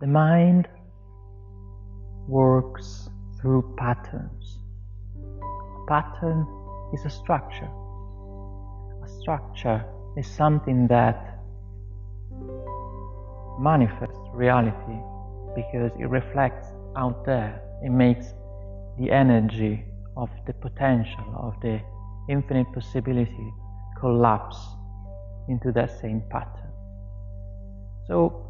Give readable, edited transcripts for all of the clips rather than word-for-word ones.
The mind works through patterns. A pattern is a structure. A structure is something that manifests reality because it reflects out there. It makes the energy of the potential, of the infinite possibility collapse into that same pattern. So,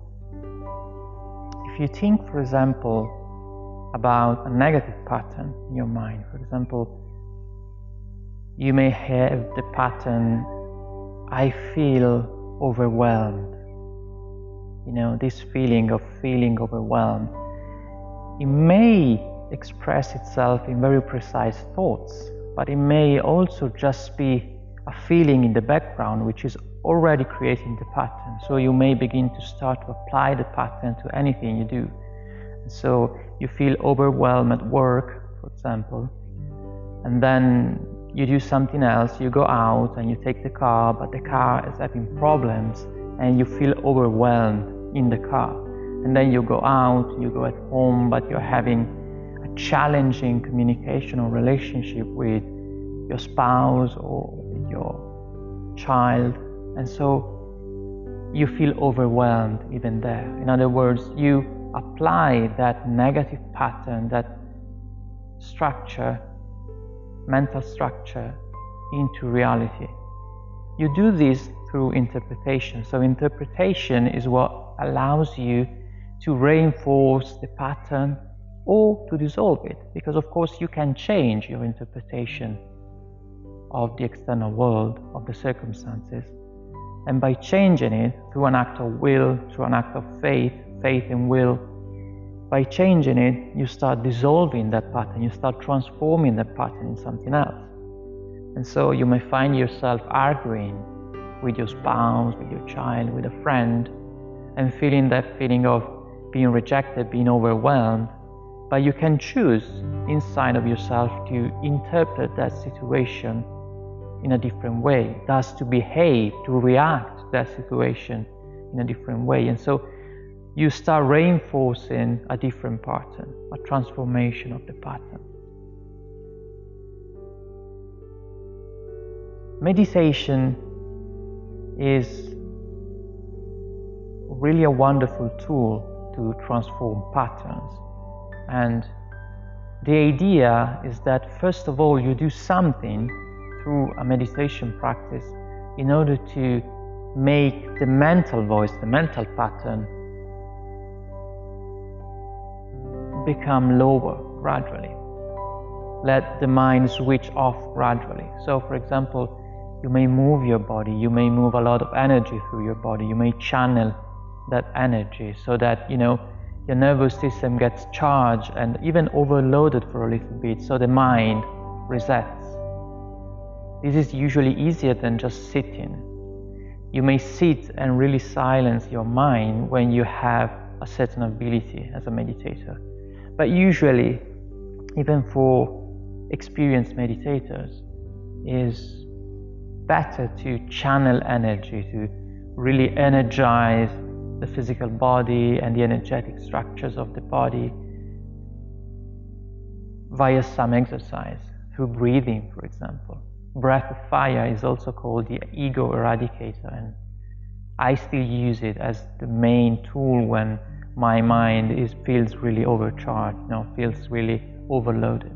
if you think, for example, about a negative pattern in your mind, for example, you may have the pattern, I feel overwhelmed. You know, this feeling of feeling overwhelmed. It may express itself in very precise thoughts, but it may also just be a feeling in the background which is already creating the pattern. So you may begin to start to apply the pattern to anything you do. So you feel overwhelmed at work, for example, and then you do something else, you go out and you take the car, but the car is having problems and you feel overwhelmed in the car. And then you go out, you go at home, but you're having a challenging communication or relationship with your spouse or with your child. And so you feel overwhelmed even there. In other words, you apply that negative pattern, that structure, mental structure, into reality. You do this through interpretation. So interpretation is what allows you to reinforce the pattern or to dissolve it, because of course you can change your interpretation of the external world, of the circumstances, and by changing it through an act of will, through an act of faith and will, by changing it, you start dissolving that pattern, you start transforming that pattern in something else. And so you may find yourself arguing with your spouse, with your child, with a friend, and feeling that feeling of being rejected, being overwhelmed, but you can choose inside of yourself to interpret that situation in a different way, thus to behave, to react to that situation in a different way. And so you start reinforcing a different pattern, a transformation of the pattern. Meditation is really a wonderful tool to transform patterns. And the idea is that first of all you do something through a meditation practice in order to make the mental voice, the mental pattern, become lower gradually. Let the mind switch off gradually. So for example, you may move your body, you may move a lot of energy through your body, you may channel that energy so that, you know, your nervous system gets charged and even overloaded for a little bit, so the mind resets. This is usually easier than just sitting. You may sit and really silence your mind when you have a certain ability as a meditator. But usually, even for experienced meditators, is better to channel energy, to really energize the physical body and the energetic structures of the body via some exercise, through breathing, for example. Breath of fire is also called the ego eradicator, and I still use it as the main tool when my mind feels really overcharged, feels really overloaded.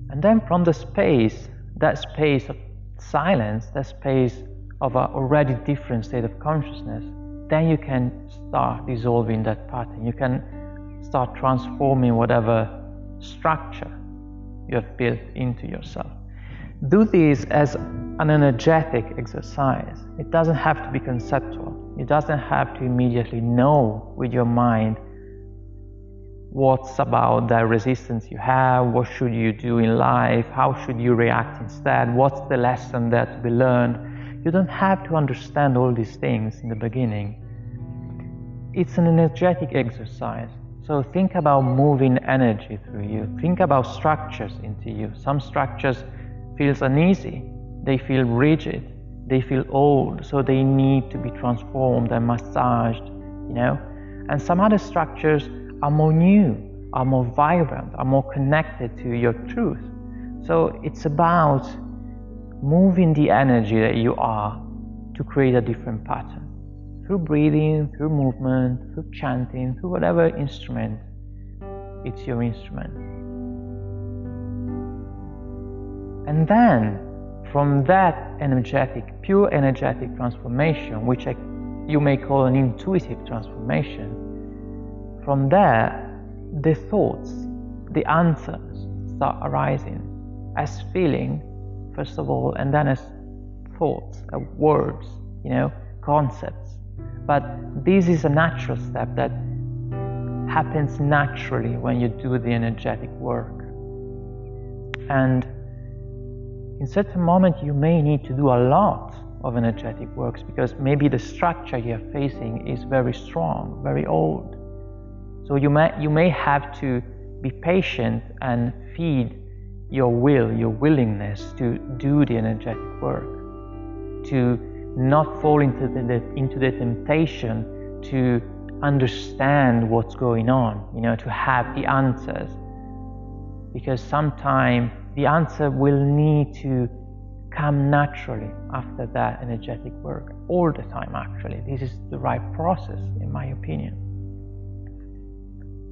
And then from the space, that space of silence, that space of an already different state of consciousness, then you can start dissolving that pattern. You can start transforming whatever structure you have built into yourself. Do this as an energetic exercise. It doesn't have to be conceptual. It doesn't have to immediately know with your mind what's about the resistance you have, what should you do in life, how should you react instead, what's the lesson there to be learned. You don't have to understand all these things in the beginning. It's an energetic exercise. So think about moving energy through you. Think about structures into you. Some structures feel uneasy. They feel rigid. They feel old. So they need to be transformed and massaged you know, and some other structures are more new, are more vibrant, are more connected to your truth. So it's about moving the energy that you are to create a different pattern. Through breathing, through movement, through chanting, through whatever instrument, it's your instrument. And then, from that energetic, pure energetic transformation, which you may call an intuitive transformation, from there, the thoughts, the answers start arising as feeling, first of all, and then as thoughts, words, you know, concepts. But this is a natural step that happens naturally when you do the energetic work. And in certain moment, you may need to do a lot of energetic works because maybe the structure you're facing is very strong, very old. So you may have to be patient and feed your will, your willingness to do the energetic work, to not fall into the temptation to understand what's going on, you know, to have the answers. Because sometimes the answer will need to come naturally after that energetic work, all the time actually. This is the right process, in my opinion.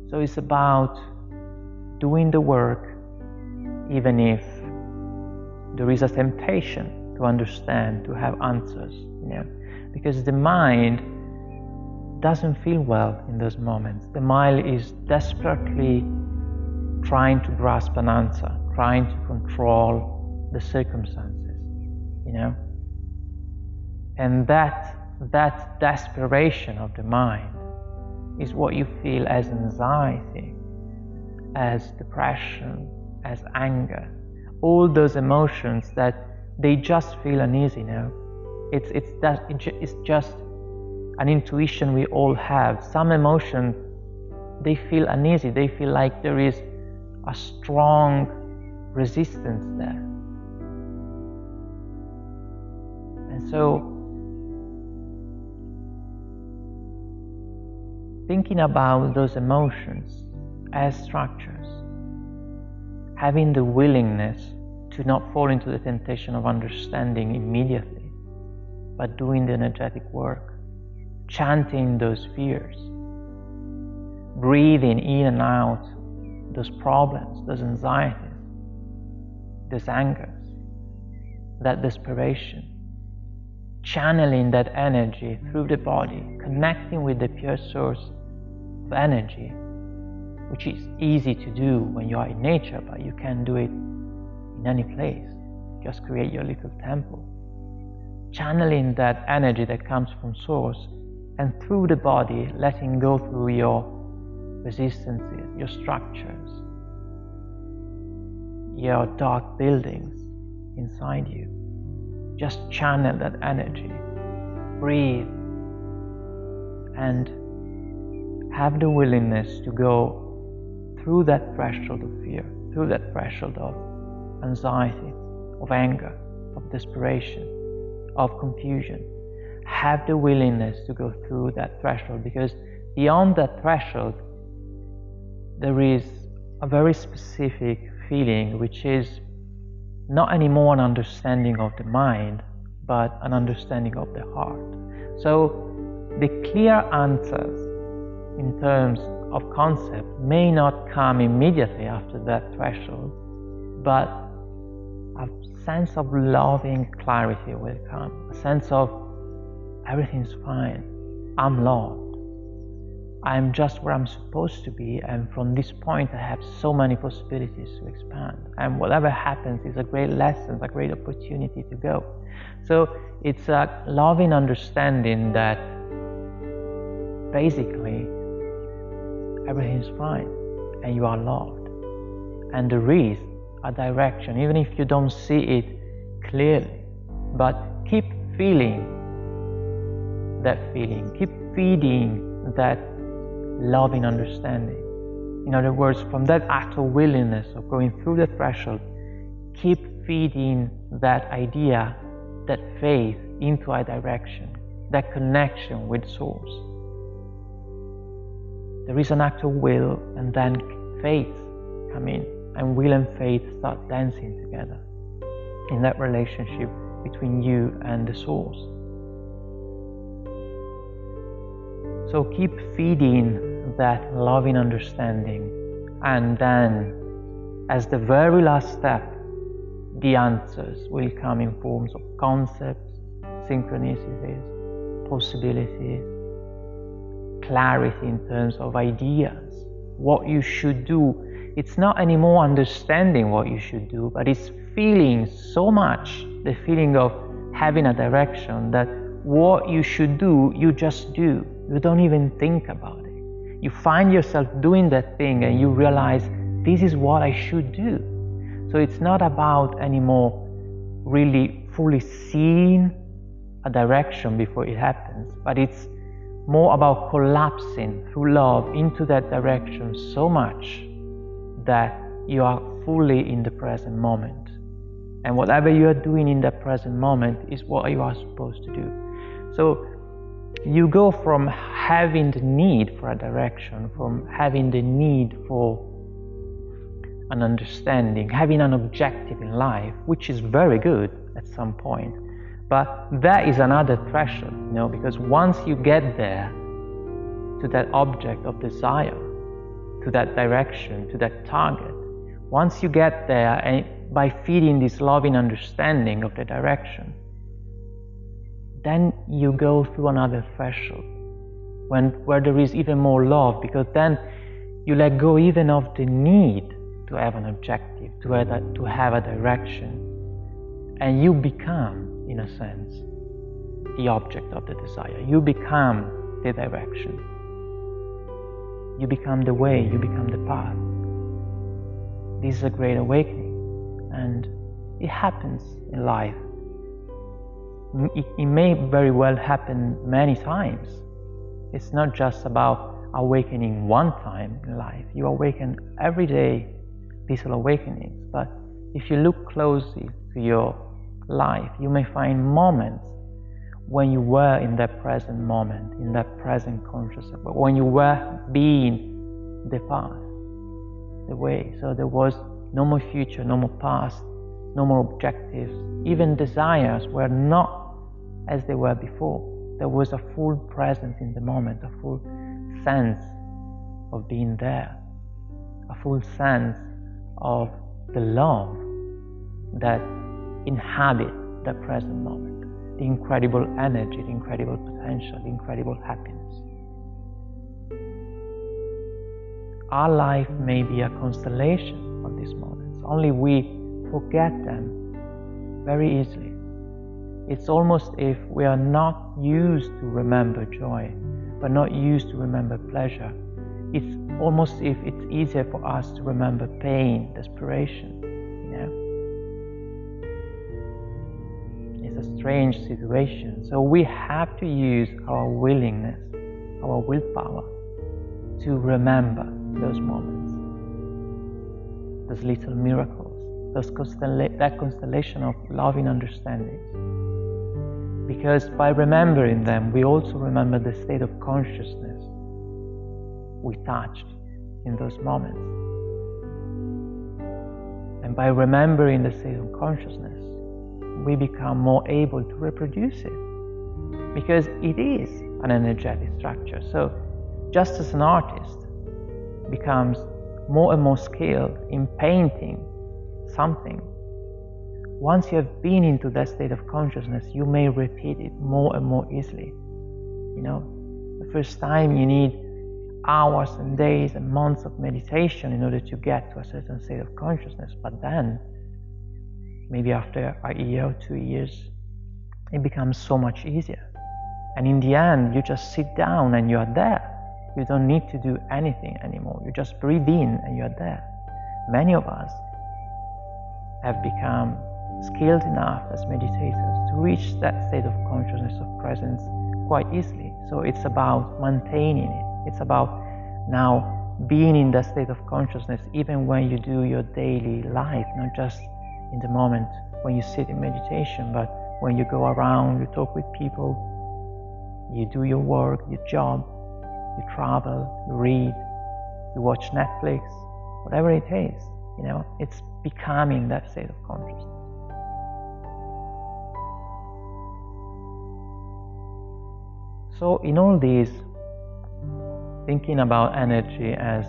So it's about doing the work even if there is a temptation to understand, to have answers, you know, because the mind doesn't feel well in those moments. The mind is desperately trying to grasp an answer, trying to control the circumstances, you know. And that desperation of the mind is what you feel as anxiety, as depression, as anger, all those emotions that they just feel uneasy, you know. It's just an intuition we all have. Some emotion, they feel uneasy, they feel like there is a strong resistance there. And so, thinking about those emotions as structures, having the willingness to not fall into the temptation of understanding immediately, but doing the energetic work, chanting those fears, breathing in and out those problems, those anxieties, those angers, that desperation, channeling that energy through the body, connecting with the pure source of energy, which is easy to do when you are in nature, but you can do it in any place. Just create your little temple. Channeling that energy that comes from source, and through the body, letting go through your resistances, your structures, your dark buildings inside you. Just channel that energy, breathe, and have the willingness to go through that threshold of fear, through that threshold of anxiety, of anger, of desperation, of confusion. Have the willingness to go through that threshold, because beyond that threshold there is a very specific feeling, which is not anymore an understanding of the mind, but an understanding of the heart. So the clear answers in terms of concept may not come immediately after that threshold, but a sense of loving clarity will come, a sense of everything's fine, I'm loved, I'm just where I'm supposed to be, and from this point I have so many possibilities to expand, and whatever happens is a great lesson, a great opportunity to go. So it's a loving understanding that basically everything's fine and you are loved, and there is a direction, even if you don't see it clearly, but keep feeling that feeling, keep feeding that loving understanding. In other words, from that act of willingness of going through the threshold, keep feeding that idea, that faith into a direction, that connection with source. There is an act of will, and then faith come in, and will and faith start dancing together in that relationship between you and the source. So keep feeding that loving understanding, and then as the very last step, the answers will come in forms of concepts, synchronicities, possibilities, clarity in terms of ideas, what you should do. It's not anymore understanding what you should do, but it's feeling so much, the feeling of having a direction, that what you should do, you just do. You don't even think about it. You find yourself doing that thing and you realize, this is what I should do. So it's not about anymore really fully seeing a direction before it happens, but it's more about collapsing through love into that direction so much that you are fully in the present moment. And whatever you are doing in that present moment is what you are supposed to do. So you go from having the need for a direction, from having the need for an understanding, having an objective in life, which is very good at some point. But that is another threshold, because once you get there, to that object of desire, to that direction, to that target, once you get there, and by feeding this loving understanding of the direction, then you go through another threshold where there is even more love, because then you let go even of the need to have an objective, to have a direction, and you become, in a sense, the object of the desire. You become the direction. You become the way, you become the path. This is a great awakening, and it happens in life. It may very well happen many times. It's not just about awakening one time in life. You awaken every day, these awakenings. But if you look closely to your life, you may find moments when you were in that present moment, in that present consciousness, but when you were being the path, the way. So there was no more future, no more past, no more objectives. Even desires were not as they were before. There was a full presence in the moment, a full sense of being there, a full sense of the love that inhabits the present moment, the incredible energy, the incredible potential, the incredible happiness. Our life may be a constellation of these moments, only we forget them very easily. It's almost if we are not used to remember joy, we're not used to remember pleasure. It's almost if it's easier for us to remember pain, desperation, It's a strange situation. So we have to use our willingness, our willpower, to remember those moments, those little miracles, that constellation of loving understandings. Because by remembering them, we also remember the state of consciousness we touched in those moments. And by remembering the state of consciousness, we become more able to reproduce it, because it is an energetic structure. So just as an artist becomes more and more skilled in painting something, once you have been into that state of consciousness, you may repeat it more and more easily. The first time you need hours and days and months of meditation in order to get to a certain state of consciousness, but then maybe after a year or 2 years, it becomes so much easier. And in the end, you just sit down and you are there. You don't need to do anything anymore. You just breathe in and you are there. Many of us have become skilled enough as meditators to reach that state of consciousness of presence quite easily. So it's about maintaining it. It's about now being in that state of consciousness even when you do your daily life, not just in the moment when you sit in meditation, but when you go around, you talk with people, you do your work, your job, you travel, you read, you watch Netflix, whatever it is, it's becoming that state of consciousness. So in all this, thinking about energy as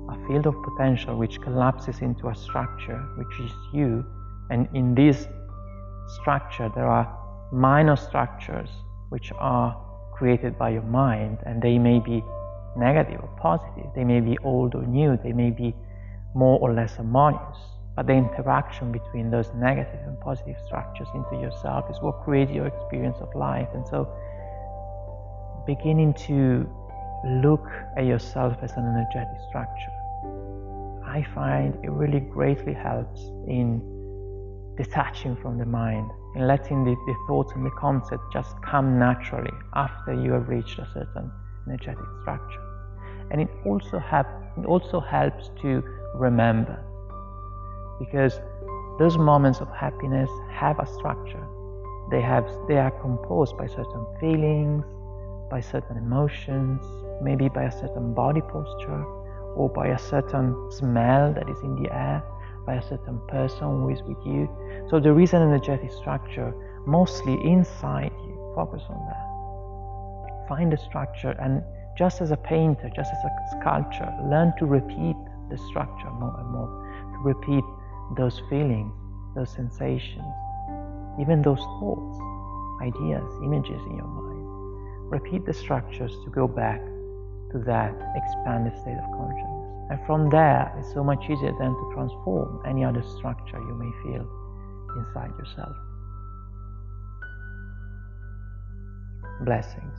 a field of potential which collapses into a structure, which is you, and in this structure there are minor structures which are created by your mind, and they may be negative or positive, they may be old or new, they may be more or less harmonious, but the interaction between those negative and positive structures into yourself is what creates your experience of life. And so beginning to look at yourself as an energetic structure, I find it really greatly helps in detaching from the mind and letting the thoughts and the concepts just come naturally after you have reached a certain energetic structure. And it also helps to remember, because those moments of happiness have a structure. They are composed by certain feelings, by certain emotions, maybe by a certain body posture, or by a certain smell that is in the air, by a certain person who is with you. So there is an energetic structure mostly inside you. Focus on that. Find the structure, and just as a painter, just as a sculptor, learn to repeat the structure more and more, to repeat those feelings, those sensations, even those thoughts, ideas, images in your mind. Repeat the structures to go back to that expanded state of consciousness. And from there, it's so much easier then to transform any other structure you may feel inside yourself. Blessings.